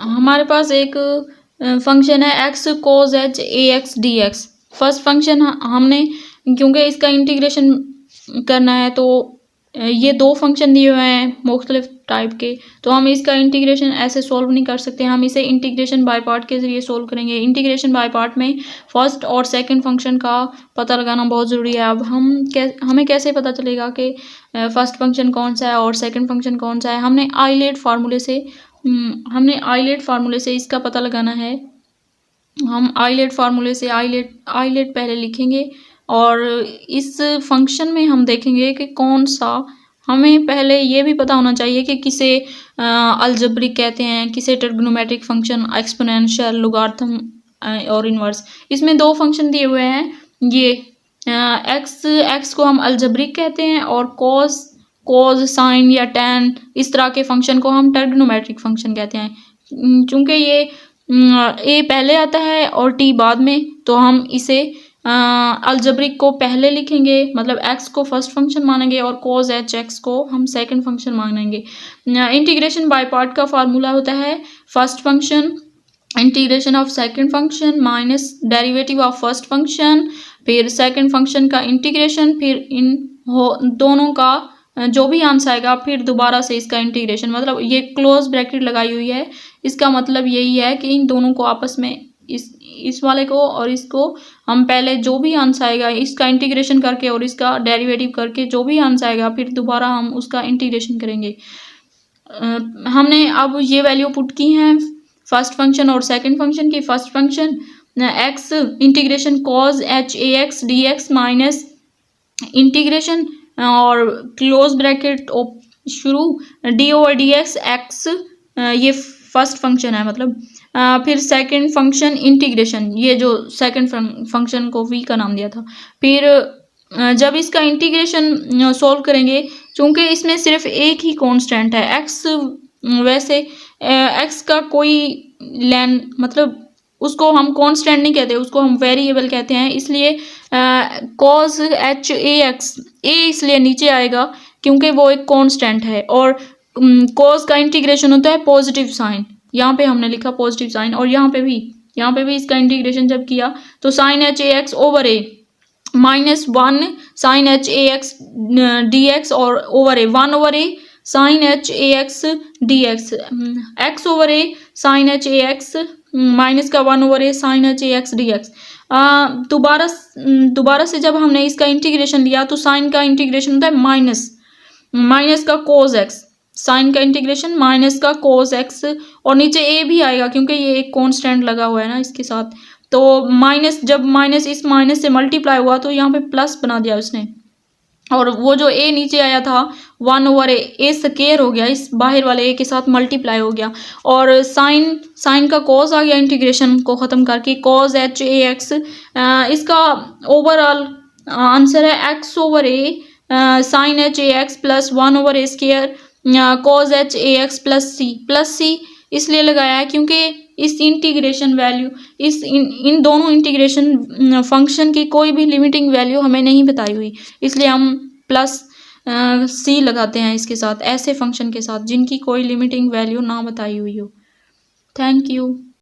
हमारे पास एक फंक्शन है x cos H a x d x. First function हमने क्योंकि इसका इंटीग्रेशन करना है तो ये दो फंक्शन दिए हुए हैं मुख्तलिफ टाइप के, तो हम इसका इंटीग्रेशन ऐसे सोल्व नहीं कर सकते। हम इसे इंटीग्रेशन बाय पार्ट के ज़रिए सोल्व करेंगे। इंटीग्रेशन बाय पार्ट में फर्स्ट और सेकंड फंक्शन का पता लगाना बहुत ज़रूरी है। अब हमें कैसे पता चलेगा कि फर्स्ट फंक्शन कौन सा है और सेकंड फंक्शन कौन सा है? हमने आइलेट फार्मूले से इसका पता लगाना है। हम आइलेट फार्मूले से आइलेट पहले लिखेंगे और इस फंक्शन में हम देखेंगे कि कौन सा, हमें पहले ये भी पता होना चाहिए कि किसे अलजेब्रिक कहते हैं, किसे ट्रिग्नोमेट्रिक फंक्शन, एक्सपोनेंशियल, लॉगरिथम और इनवर्स। इसमें दो फंक्शन दिए हुए हैं, ये एक्स को हम अलजेब्रिक कहते हैं और कोस साइन या टैन इस तरह के फंक्शन को हम ट्रिग्नोमेट्रिक फंक्शन कहते हैं। चूँकि ये ए पहले आता है और टी बाद में, तो हम इसे अलजेब्रिक को पहले लिखेंगे, मतलब एक्स को फर्स्ट फंक्शन मानेंगे और कोस एच एक्स को हम सेकंड फंक्शन मानेंगे। इंटीग्रेशन बाय पार्ट का फार्मूला होता है first function integration of second function minus derivative of first function, फिर सेकंड फंक्शन का इंटीग्रेशन, फिर इन दोनों का जो भी आंसर आएगा फिर दोबारा से इसका इंटीग्रेशन। मतलब ये क्लोज ब्रैकेट लगाई हुई है, इसका मतलब यही है कि इन दोनों को आपस में इस वाले को और इसको हम पहले जो भी आंसर आएगा इसका इंटीग्रेशन करके और इसका डेरिवेटिव करके जो भी आंसर आएगा फिर दोबारा हम उसका इंटीग्रेशन करेंगे। हमने अब ये वैल्यू पुट की हैं फर्स्ट फंक्शन और सेकंड फंक्शन की। First function x integration cos h a x d x minus integration और क्लोज ब्रैकेट शुरू D over D x x, ये फर्स्ट फंक्शन है मतलब। फिर सेकंड फंक्शन इंटीग्रेशन, ये जो सेकंड फंक्शन को वी का नाम दिया था। फिर जब इसका इंटीग्रेशन सोल्व करेंगे, चूँकि इसमें सिर्फ एक ही कांस्टेंट है एक्स, वैसे एक्स का कोई मतलब उसको हम कांस्टेंट नहीं कहते, उसको हम वेरिएबल कहते हैं। इसलिए कॉस एच ए एक्स, ए इसलिए नीचे आएगा क्योंकि वो एक कांस्टेंट है, और कॉस का इंटीग्रेशन होता है पॉजिटिव साइन, यहाँ पे हमने लिखा पॉजिटिव साइन, और यहाँ पे भी इसका इंटीग्रेशन जब किया तो sine h a x over a minus 1 sine h a x d x और over a 1 over a sine h a x d x, x over a sine h a x minus का 1 over a sine h a x d x. दोबारा से जब हमने इसका integration लिया तो sign का इंटीग्रेशन होता है माइनस का कोस एक्स, साइन का इंटीग्रेशन माइनस का कोस एक्स, और नीचे ए भी आएगा क्योंकि ये एक कांस्टेंट लगा हुआ है ना इसके साथ। तो जब माइनस इस माइनस से मल्टीप्लाई हुआ तो यहाँ पे प्लस बना दिया उसने, और वो जो ए नीचे आया था 1 ओवर ए स्क्वायर हो गया, इस बाहर वाले ए के साथ मल्टीप्लाई हो गया, और साइन का कॉस आ गया इंटीग्रेशन को ख़त्म करके कॉस एच ए एक्स। इसका ओवरऑल आंसर है x over a sine h a x plus 1 over a square cos h a x plus c इसलिए लगाया है क्योंकि इस इंटीग्रेशन वैल्यू इन दोनों इंटीग्रेशन फंक्शन की कोई भी लिमिटिंग वैल्यू हमें नहीं बताई हुई, इसलिए हम प्लस सी लगाते हैं इसके साथ, ऐसे फंक्शन के साथ जिनकी कोई लिमिटिंग वैल्यू ना बताई हुई हो। Thank you.